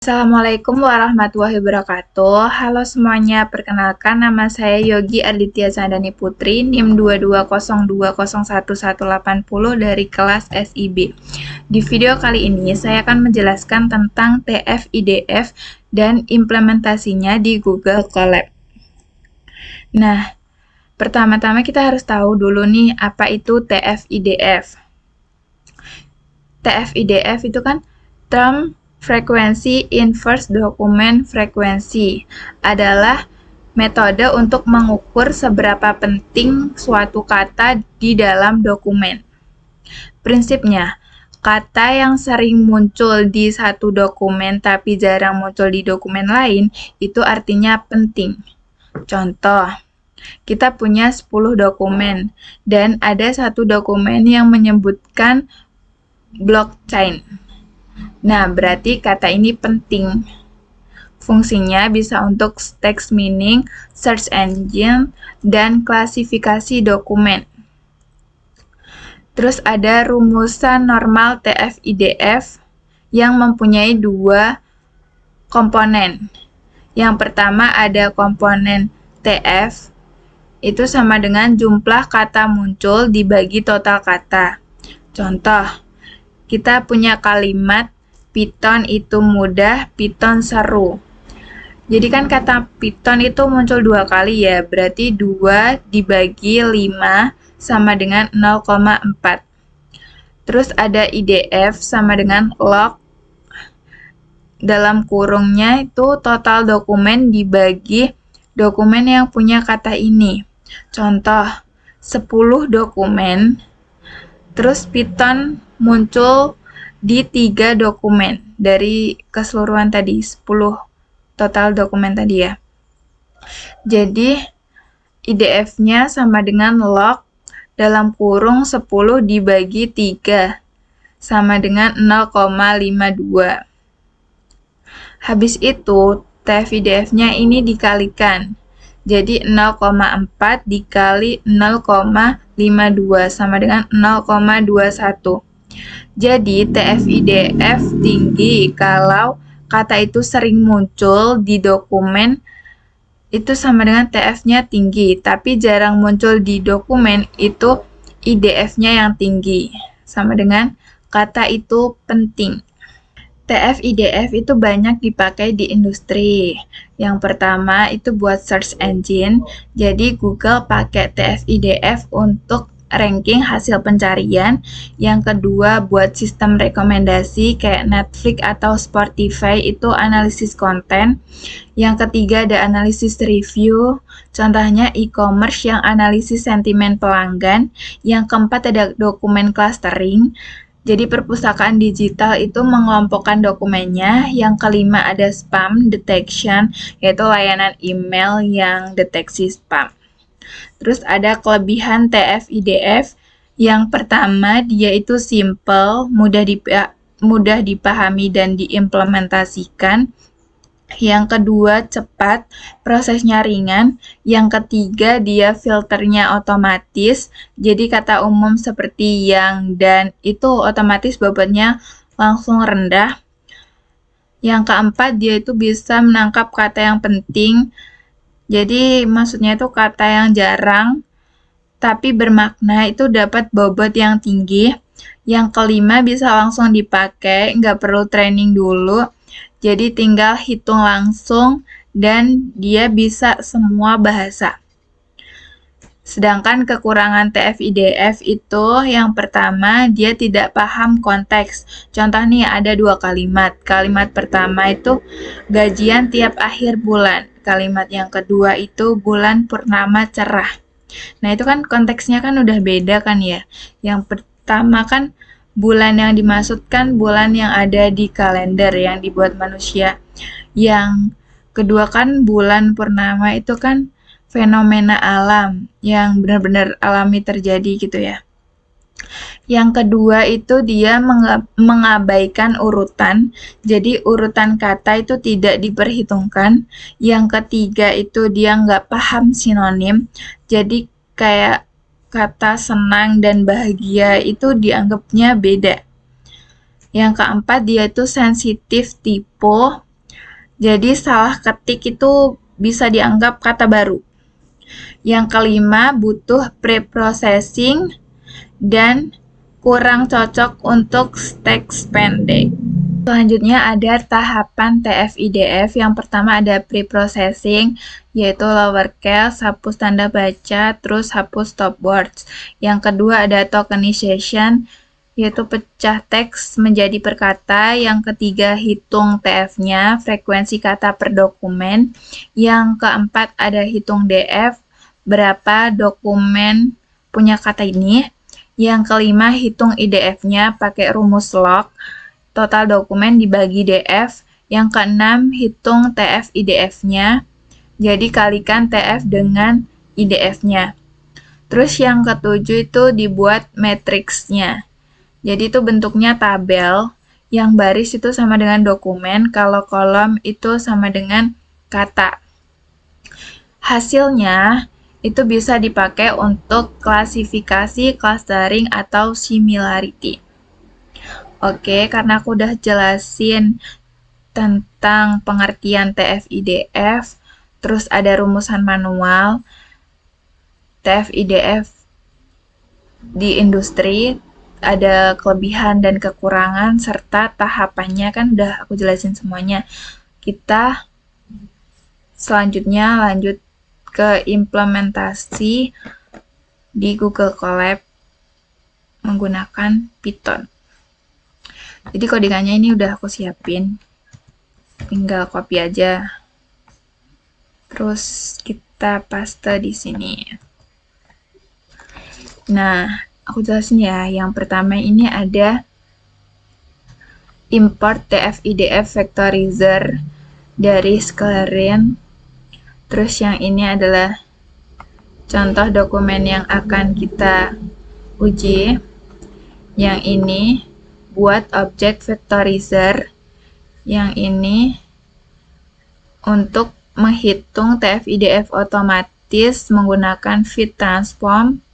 Assalamualaikum warahmatullahi wabarakatuh. Halo semuanya, perkenalkan nama saya Yogi Arditya Sandani Putri, NIM 2202011180 dari kelas SIB. Di video kali ini saya akan menjelaskan tentang TF-IDF dan implementasinya di Google Colab. Nah, pertama-tama kita harus tahu dulu nih apa itu TF-IDF. TF-IDF itu kan term Frequency Inverse Document Frequency adalah metode untuk mengukur seberapa penting suatu kata di dalam dokumen. Prinsipnya, kata yang sering muncul di satu dokumen tapi jarang muncul di dokumen lain, itu artinya penting. Contoh, kita punya 10 dokumen, dan ada satu dokumen yang menyebutkan blockchain. Nah, berarti kata ini penting. Fungsinya bisa untuk text meaning, search engine, dan klasifikasi dokumen. Terus ada rumusan normal TF-IDF yang mempunyai dua komponen. Yang pertama ada komponen TF, itu sama dengan jumlah kata muncul dibagi total kata. Contoh, kita punya kalimat piton itu mudah, piton seru. Jadi kan kata piton itu muncul 2 kali ya, berarti 2 dibagi 5 sama dengan 0,4. Terus ada IDF sama dengan log dalam kurungnya itu total dokumen dibagi dokumen yang punya kata ini. Contoh, 10 dokumen, terus piton muncul di 3 dokumen dari keseluruhan tadi, 10 total dokumen tadi ya. Jadi, IDF-nya sama dengan log dalam kurung 10 dibagi 3 sama dengan 0,52. Habis itu, TF-IDF-nya ini dikalikan. Jadi 0,4 dikali 0,52 sama dengan 0,21. Jadi TF-IDF tinggi kalau kata itu sering muncul di dokumen, itu sama dengan TF-nya tinggi, tapi jarang muncul di dokumen, itu IDF-nya yang tinggi, sama dengan kata itu penting. TF-IDF itu banyak dipakai di industri. Yang pertama itu buat search engine. Jadi Google pakai TF-IDF untuk ranking hasil pencarian. Yang kedua buat sistem rekomendasi kayak Netflix atau Spotify itu analisis konten. Yang ketiga ada analisis review. Contohnya e-commerce yang analisis sentimen pelanggan. Yang keempat ada dokumen clustering. Jadi perpustakaan digital itu mengelompokkan dokumennya. Yang kelima ada spam detection, yaitu layanan email yang deteksi spam. Terus ada kelebihan TF-IDF. Yang pertama, dia itu simple, mudah dipahami dan diimplementasikan. Yang kedua, cepat, prosesnya ringan. Yang ketiga, dia filternya otomatis. Jadi kata umum seperti yang dan itu otomatis bobotnya langsung rendah. Yang keempat, dia itu bisa menangkap kata yang penting. Jadi maksudnya itu kata yang jarang tapi bermakna, itu dapat bobot yang tinggi. Yang kelima, bisa langsung dipakai, nggak perlu training dulu. Jadi tinggal hitung langsung dan dia bisa semua bahasa. Sedangkan kekurangan TF-IDF itu yang pertama, dia tidak paham konteks. Contoh nih ada 2 kalimat. Kalimat pertama itu gajian tiap akhir bulan. Kalimat yang kedua itu bulan purnama cerah. Nah itu kan konteksnya kan udah beda kan ya. Yang pertama kan bulan yang dimaksudkan bulan yang ada di kalender yang dibuat manusia. Yang kedua kan bulan purnama itu kan fenomena alam yang benar-benar alami terjadi gitu ya. Yang kedua itu dia mengabaikan urutan, jadi urutan kata itu tidak diperhitungkan. Yang ketiga itu dia nggak paham sinonim, jadi kayak kata senang dan bahagia itu dianggapnya beda. Yang keempat, dia itu sensitif typo. Jadi salah ketik itu bisa dianggap kata baru. Yang kelima, butuh preprocessing dan kurang cocok untuk teks pendek. Selanjutnya ada tahapan TF-IDF. Yang pertama ada preprocessing, yaitu lowercase, hapus tanda baca, terus hapus stop words. Yang kedua ada tokenization, yaitu pecah teks menjadi perkata. Yang ketiga hitung TF-nya, frekuensi kata per dokumen. Yang keempat ada hitung DF, berapa dokumen punya kata ini. Yang kelima hitung IDF-nya pakai rumus log, total dokumen dibagi DF. Yang keenam, hitung TF IDF-nya. Jadi kalikan TF dengan IDF-nya. Terus yang ketujuh itu dibuat matriksnya. Jadi itu bentuknya tabel. Yang baris itu sama dengan dokumen, kalau kolom itu sama dengan kata. Hasilnya itu bisa dipakai untuk klasifikasi, clustering, atau similarity. Oke, karena aku udah jelasin tentang pengertian TF-IDF, terus ada rumusan manual, TF-IDF di industri, ada kelebihan dan kekurangan, serta tahapannya kan udah aku jelasin semuanya. Kita selanjutnya lanjut ke implementasi di Google Colab menggunakan Python. Jadi codingannya ini udah aku siapin, tinggal copy aja. Terus kita paste di sini. Nah, aku jelasin ya. Yang pertama ini ada import TF-IDF vectorizer dari Sclaren. Terus yang ini adalah contoh dokumen yang akan kita uji. Yang ini buat objek vectorizer. Yang ini untuk menghitung TF-IDF otomatis menggunakan fit transform.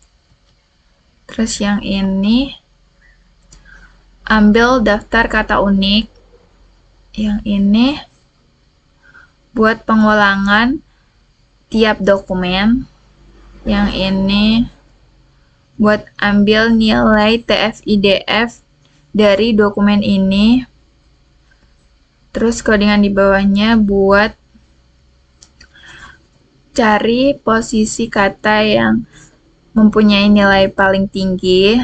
Terus yang ini ambil daftar kata unik. Yang ini buat pengulangan tiap dokumen. Yang ini buat ambil nilai TF-IDF dari dokumen ini. Terus codingan di bawahnya buat cari posisi kata yang mempunyai nilai paling tinggi.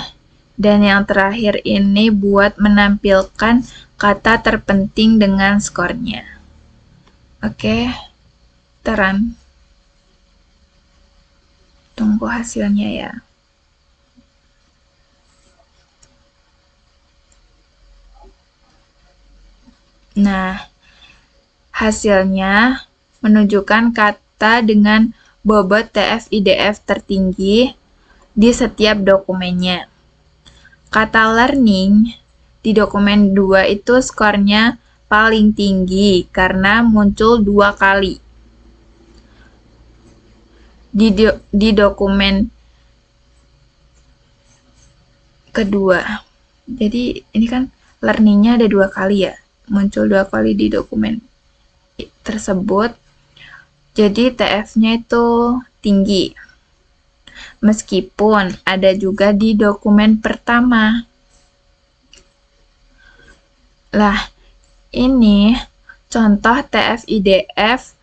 Dan yang terakhir ini buat menampilkan kata terpenting dengan skornya. Oke, terang. Tunggu hasilnya ya. Nah, hasilnya menunjukkan kata dengan bobot TF-IDF tertinggi di setiap dokumennya. Kata learning di dokumen 2 itu skornya paling tinggi karena muncul 2 kali. Di dokumen kedua. Jadi ini kan learning-nya ada 2 kali ya. Muncul 2 kali di dokumen tersebut. Jadi TF-nya itu tinggi. Meskipun ada juga di dokumen pertama. Lah, ini contoh TF-IDF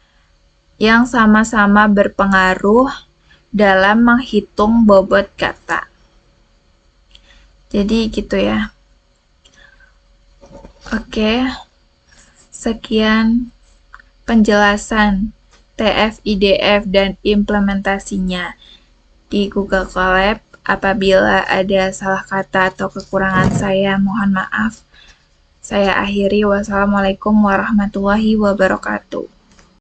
yang sama-sama berpengaruh dalam menghitung bobot kata. Jadi gitu ya. Oke, sekian penjelasan TF-IDF dan implementasinya di Google Colab. Apabila ada salah kata atau kekurangan saya, mohon maaf. Saya akhiri. Wassalamualaikum warahmatullahi wabarakatuh.